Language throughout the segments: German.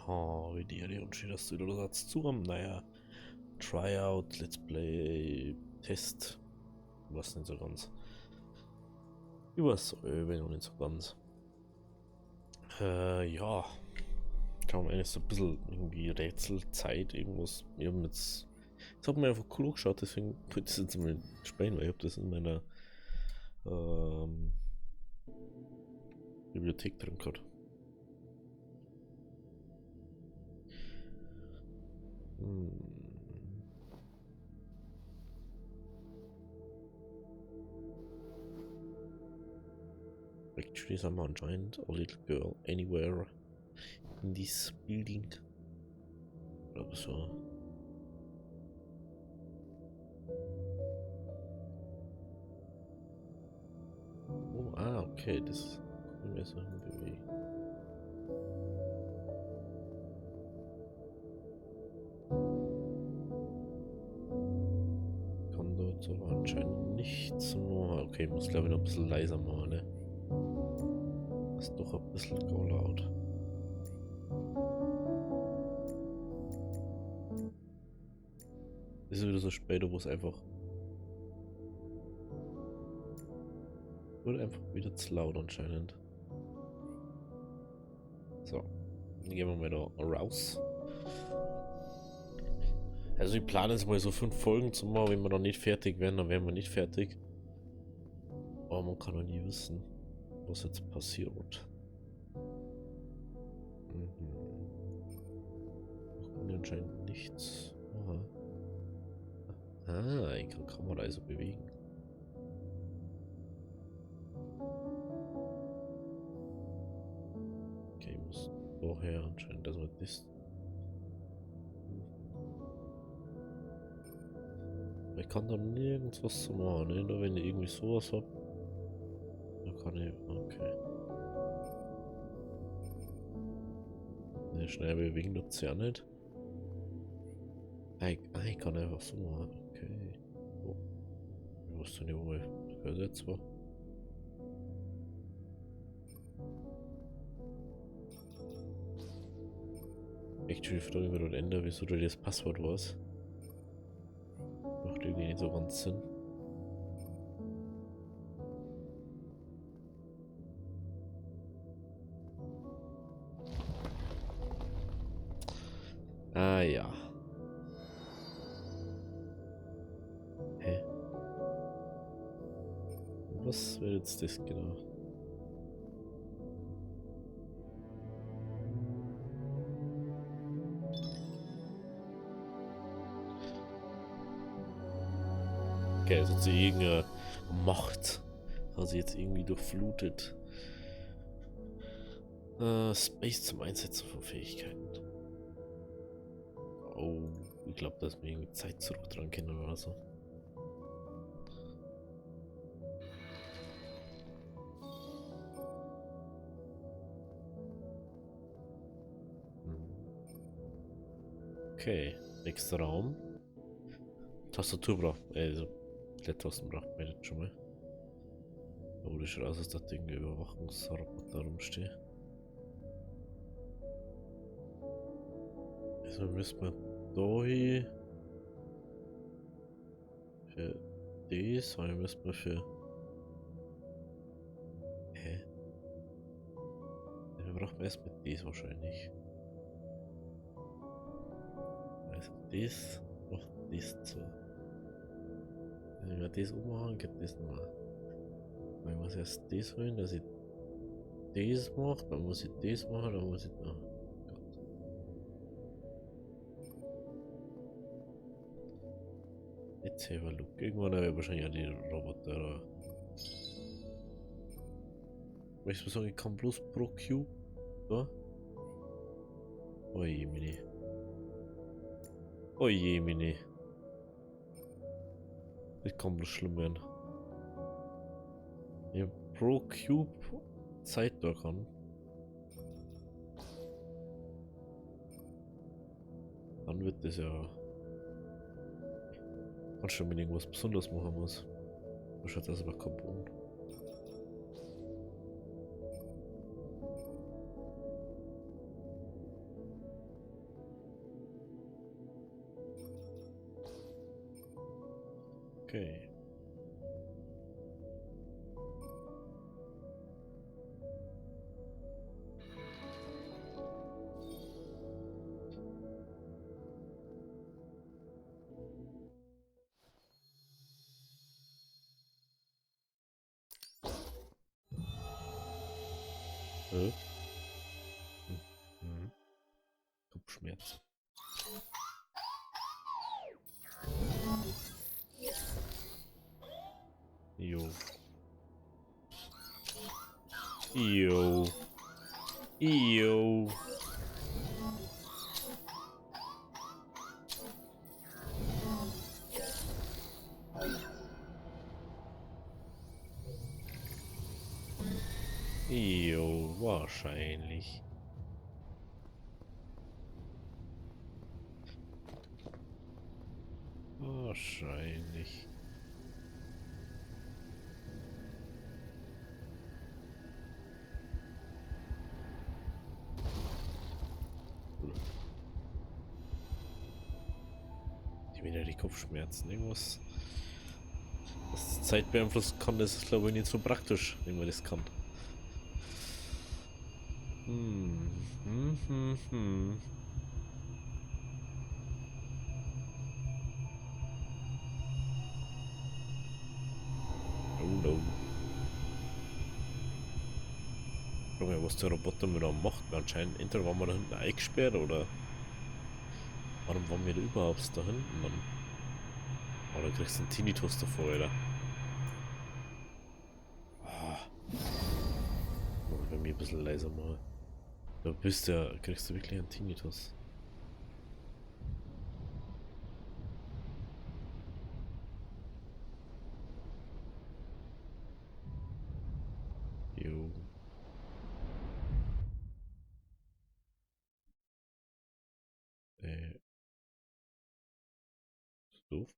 Oh, wie die und schön, dass du wieder sagst zu haben. Naja, Tryout, Let's Play, Test. Was nicht so ganz. Übers Öben und nicht so ganz. Ja. Schauen wir eigentlich so ein bisschen irgendwie Rätselzeit, irgendwas. Wir haben jetzt. Ich habe mir einfach cool geschaut, deswegen wollte ich das jetzt mal spielen, weil ich habe das in meiner ähm, Bibliothek drin gehabt. Hm. Actually, someone joined a little girl anywhere in this building. Oder so. Oh, okay, das können wir so hinbewegen. Kann dort aber anscheinend nichts machen. Okay, ich muss glaube ich noch ein bisschen leiser machen, ne? Ist doch ein bisschen go laut. Das ist wieder so später, wo es einfach wird einfach wieder zu laut anscheinend. So, dann gehen wir mal da raus. Also ich plane jetzt mal so 5 Folgen zu machen, wenn wir noch nicht fertig werden, dann werden wir nicht fertig. Aber man kann doch nie wissen, was jetzt passiert. Ich kann anscheinend nichts. Ah, ich kann Kamera also bewegen. Okay, ich muss daher anscheinend, dass man das. Ich kann da nirgends was zu machen, ne? Nur wenn ich irgendwie sowas hab. Dann kann ich. Okay. Ne, schnell bewegen tut's ja nicht. Ich kann einfach so machen. Okay. Oh. Ich wusste nicht, wo ich gesetzt war. Echt schön, frage mich dort ändern, wieso du das Passwort warst. Macht irgendwie nicht so ganz Sinn. Ah ja. Hä? Was wäre jetzt das genau? Okay, also sie irgendeine Macht hat sie jetzt irgendwie durchflutet. Space zum Einsetzen von Fähigkeiten. Oh, ich glaube, dass wir irgendwie Zeit zurück dran kennen oder so. Okay, nächster Raum. Tastatur braucht, also Leertasten braucht man jetzt schon mal. Da wurde ich raus, dass das Ding Überwachungsroboter rumsteht. Also müssen wir da hin. Für das, aber müssen wir für. Hä? Wir brauchen erst mit das wahrscheinlich. Also das macht das so. Wenn wir das ummachen, geht das noch. Ich muss erst das holen, dass ich das mache, dann muss ich das machen, dann muss ich. Oh Gott. Jetzt have a look. Irgendwann wäre wahrscheinlich auch die Roboter da. Weißt du, was sagen, ich kann bloß pro Cube. Da? Oje, Mini. Oje, Mini. Das kann bloß schlimm werden. Ja, pro Cube Zeit da kann. Dann wird das ja. Kann schon mit irgendwas Besonderes machen muss. Wahrscheinlich das aber Carbon. Okay. Mhm. Kopfschmerz. Jo. Jo. Jo. Jo, wahrscheinlich. Wahrscheinlich. Wieder die Kopfschmerzen. Irgendwas. Was Zeit beeinflussen kann, das ist glaube ich nicht so praktisch, wenn man das kann. Hm. Oh no. Junge, was der Roboter mir da macht, anscheinend entweder waren wir da hinten eingesperrt oder warum waren wir da überhaupt da hinten, Mann? Oder kriegst du einen Tinnitus davor, oder? Muss ich bei mir ein bisschen leiser machen. Du bist ja, kriegst du wirklich einen Tinnitus? Jo. Ist doof.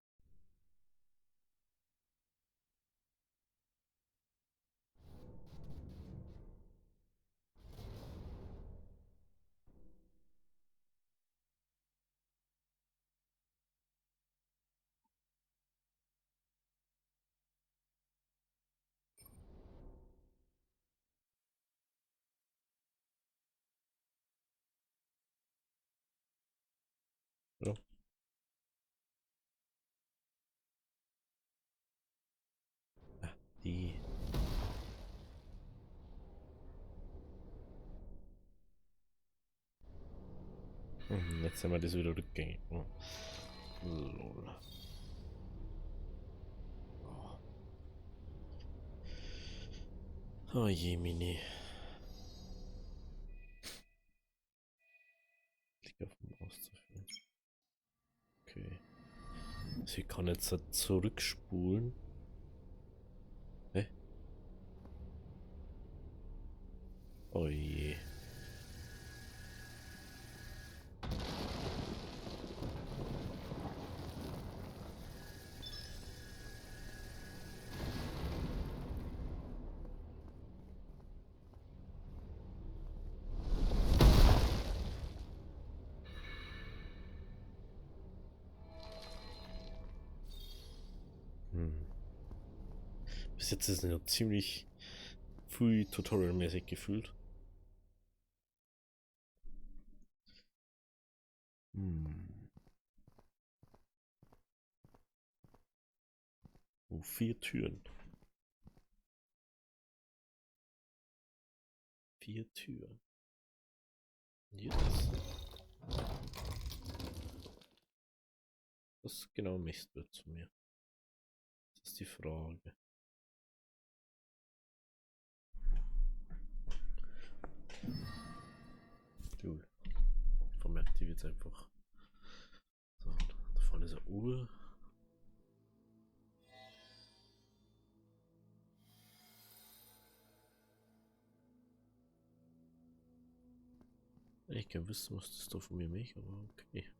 Ja. Ah, die. Jetzt haben wir das wieder rückgängig. Oh. Lol. Oh je, Mini. Klick auf den auszuführen. Okay. Sie kann jetzt zurückspulen. Hä? Oh je. Hm. Bis jetzt ist es noch ziemlich früh tutorialmäßig gefühlt. Hm. Oh, 4 Türen. 4 Türen. Jetzt. Was genau möchtest du zu mir? Das ist die Frage. Du, von mir aktiviert es einfach. So, da vorne ist eine Uhr. Ich kann wissen, was das da von mir möchte, aber okay.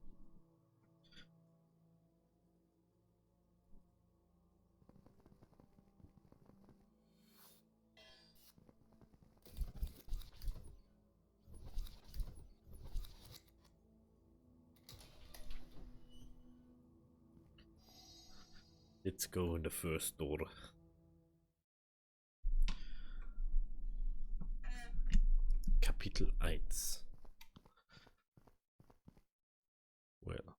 Let's go in the first door. Kapitel 1. Well.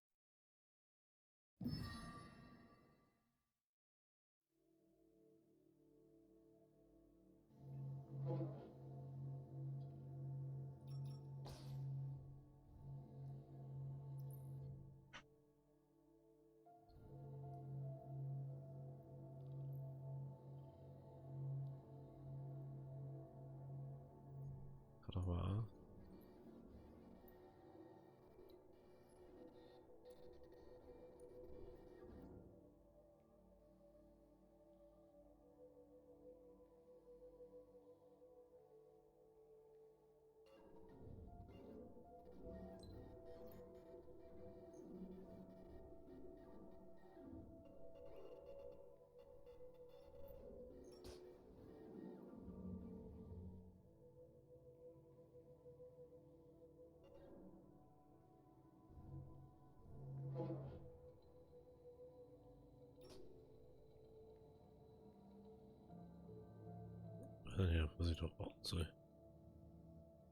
Aber ja, was ich doch warten soll.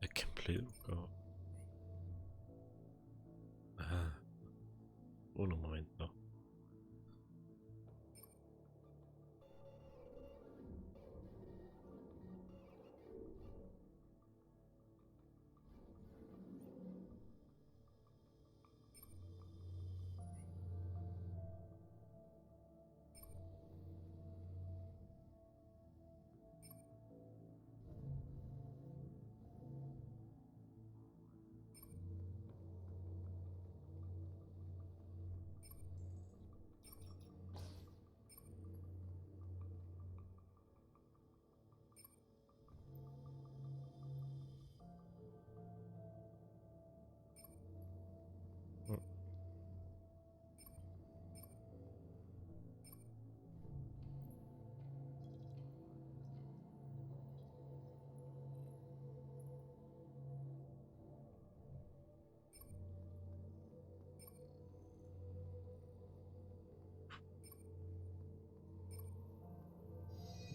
I can play. Oh. Aha. Ohne Moment noch.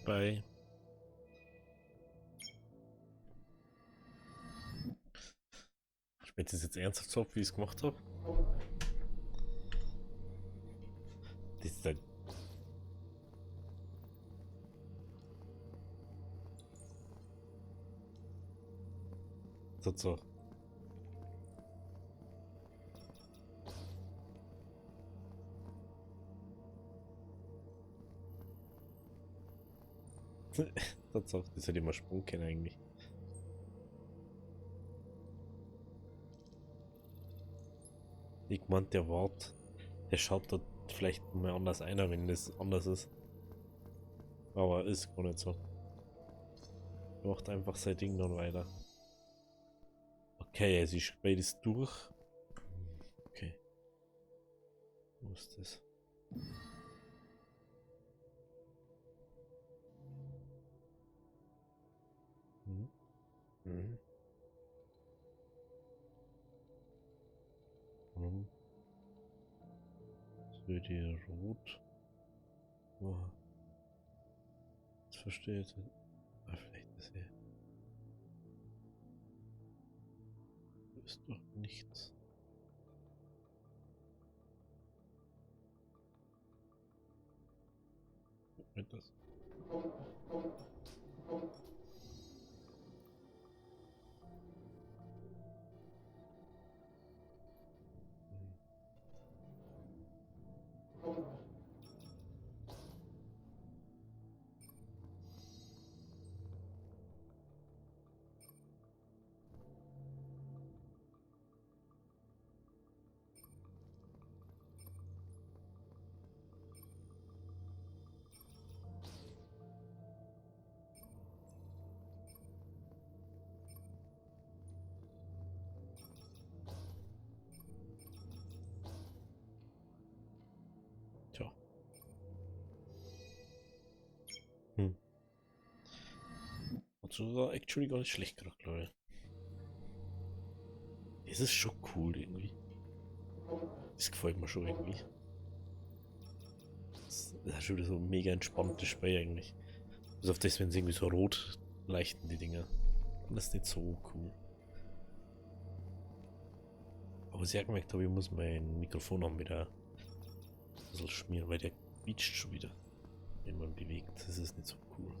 Bei Spielt das jetzt ernsthaft so, wie ich es gemacht habe? Das ist halt. So. Das hätte ich mal Sprung kennen eigentlich. Ich meinte, der Wort, der schaut dort vielleicht mal anders ein, wenn das anders ist. Aber ist gar nicht so. Er macht einfach sein Ding dann weiter. Okay, es ist beides durch. Okay. Wo ist das? Mhm. Mhm. Mhm. Das wird hier rot. Oh. Das verstehe ich. Ah, vielleicht ist hier. Ist doch nichts. Mit das. Tja. Hm. Hat sogar actually gar nicht schlecht gemacht, glaube ich. Das ist schon cool irgendwie. Das gefällt mir schon irgendwie. Das ist schon wieder so ein mega entspanntes Spiel eigentlich. Bis auf das, wenn sie irgendwie so rot leuchten, die Dinger. Das ist nicht so cool. Aber was ich auch gemerkt habe, ich muss mein Mikrofon auch wieder ein bisschen schmieren, weil der quietscht schon wieder, wenn man bewegt. Das ist nicht so cool.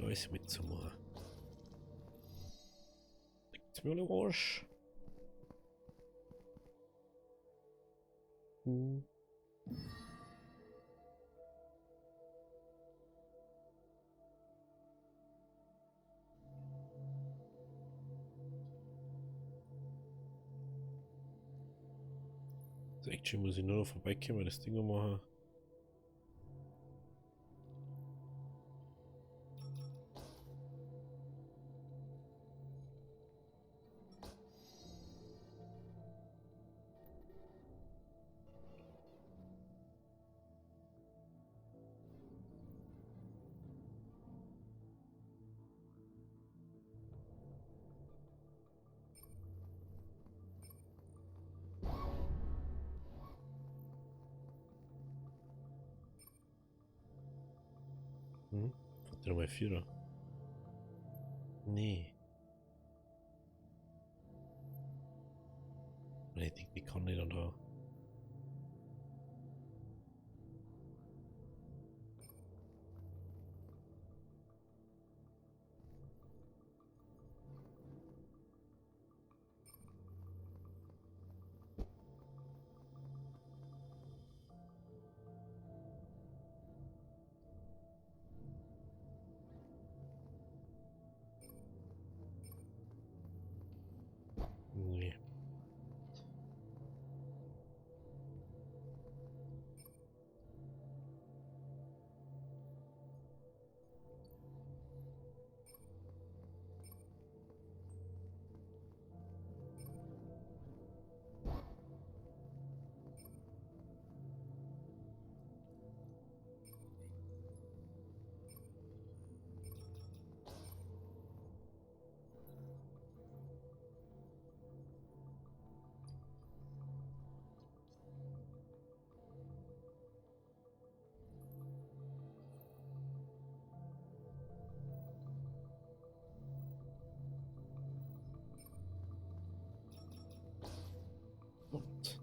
Da ist mit zum Leckt's mir alle Arsch. Hm. Das Action muss ich nur noch vorbeikommen, das Ding machen. Hm? Hat der mal Vierer? Nee. Ich denke, die kann nicht da. Nee. What?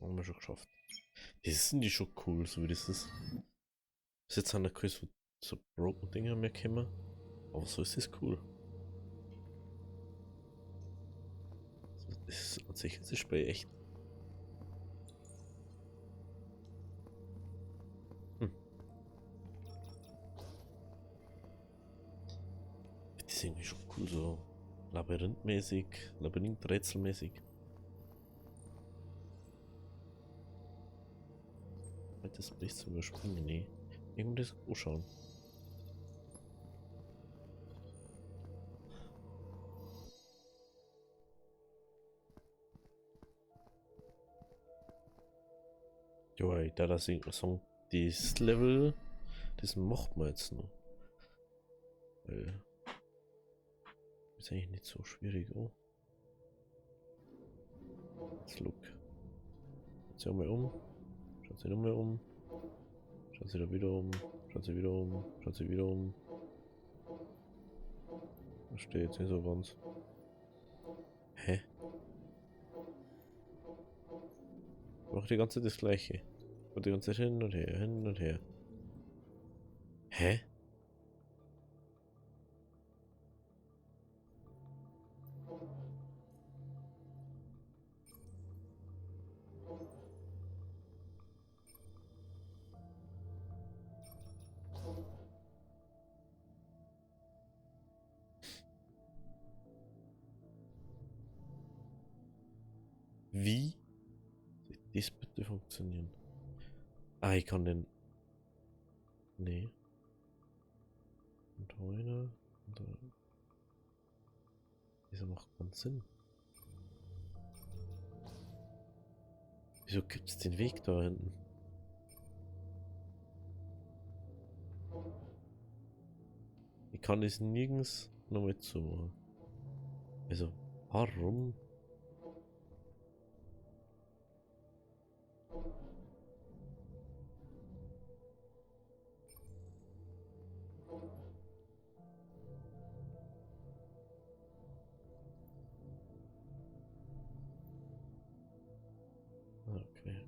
Haben wir schon geschafft. Das sind die schon cool, so wie das ist. Bis jetzt haben wir keine so broken Dinger mehr gekommen. Aber so ist das cool. Das ist an sich das Spiel echt. Hm. Das ist irgendwie schon cool, so labyrinthmäßig, labyrinthrätselmäßig. Das bricht zu überspringen, nee. Ich muss das anschauen. Ja, da das Song, das Level, das macht man jetzt noch. Weil ist eigentlich nicht so schwierig, oh. Let's look. Schaut sich einmal um. Schaut sich nochmal um. Schaut sich da wieder um. Schaut sich wieder um. Schaut sich wieder um. Verstehe jetzt nicht so ganz. Hä? Ich mache die ganze Zeit das gleiche. Und die ganze Zeit hin und her, hin und her. Hä? Wie soll das bitte funktionieren? Ah, ich kann den. Nee. Und heute. Und da. Wieso macht keinen Sinn? Wieso gibt es den Weg da hinten? Ich kann das nirgends noch mit zumachen. Also, warum? Okay.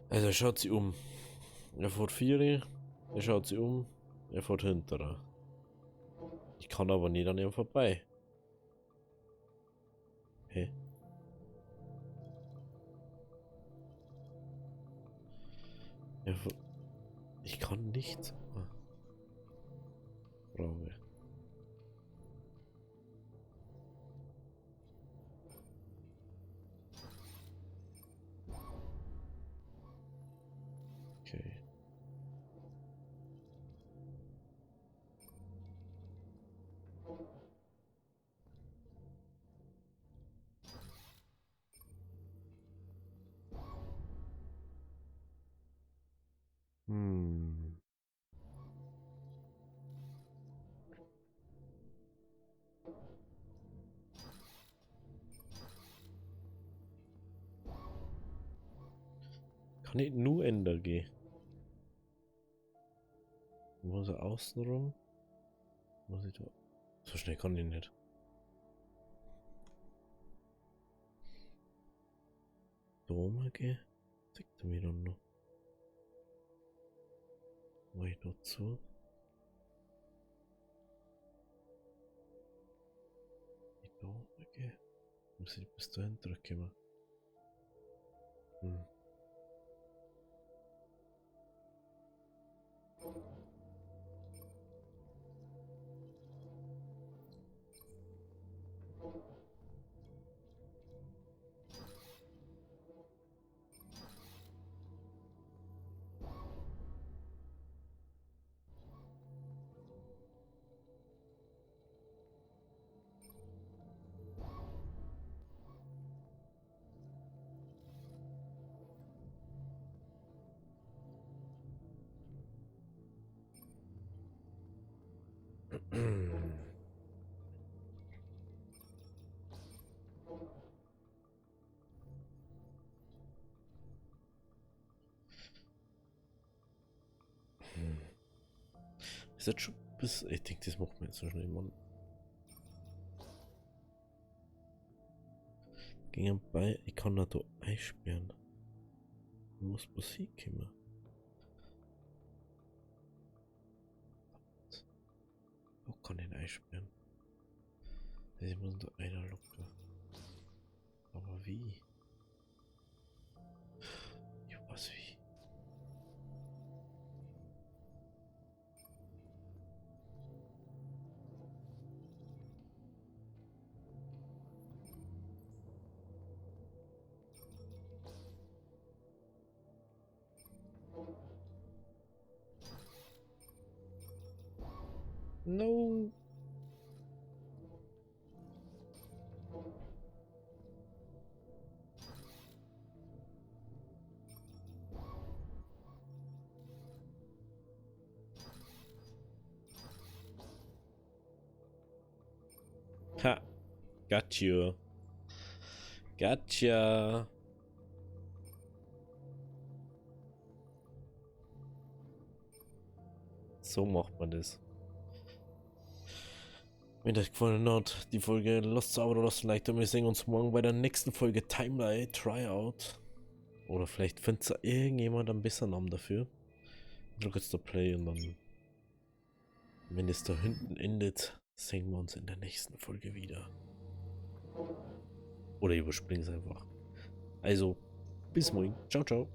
Also, er schaut sie um. Er fährt 4, er schaut sie um, er fährt hinterher. Ich kann aber nicht an ihm vorbei. Hä? Ich kann nichts. Frage. Okay. Hm. Kann ich nur ändern gehen? Muss er außen rum? Muss ich da... So schnell kann ich nicht. Da oben gehen? Zeigt er mir dann noch. Mach ich dazu? Ich da oben gehen? Muss ich bis dahin drücken? Hm. Ist das schon bis... Ich denke, das macht man jetzt so schnell, Mann. Gegen bei... Ich kann da einsperren. Muss Musik kommen. Wo kann ich ihn einsperren? Ich muss da einer locken. Aber wie? Ich weiß wie. No. Ha. Got you. Gotcha. So macht man das. Wenn euch gefallen hat, die Folge, lasst ein Abo, lasst ein Like da. Wir sehen uns morgen bei der nächsten Folge Timeline Tryout. Oder vielleicht findet ihr irgendjemand einen besseren Namen dafür. Drückt jetzt da Play und dann, wenn es da hinten endet, sehen wir uns in der nächsten Folge wieder. Oder überspringen es einfach. Also, bis morgen. Ciao, ciao.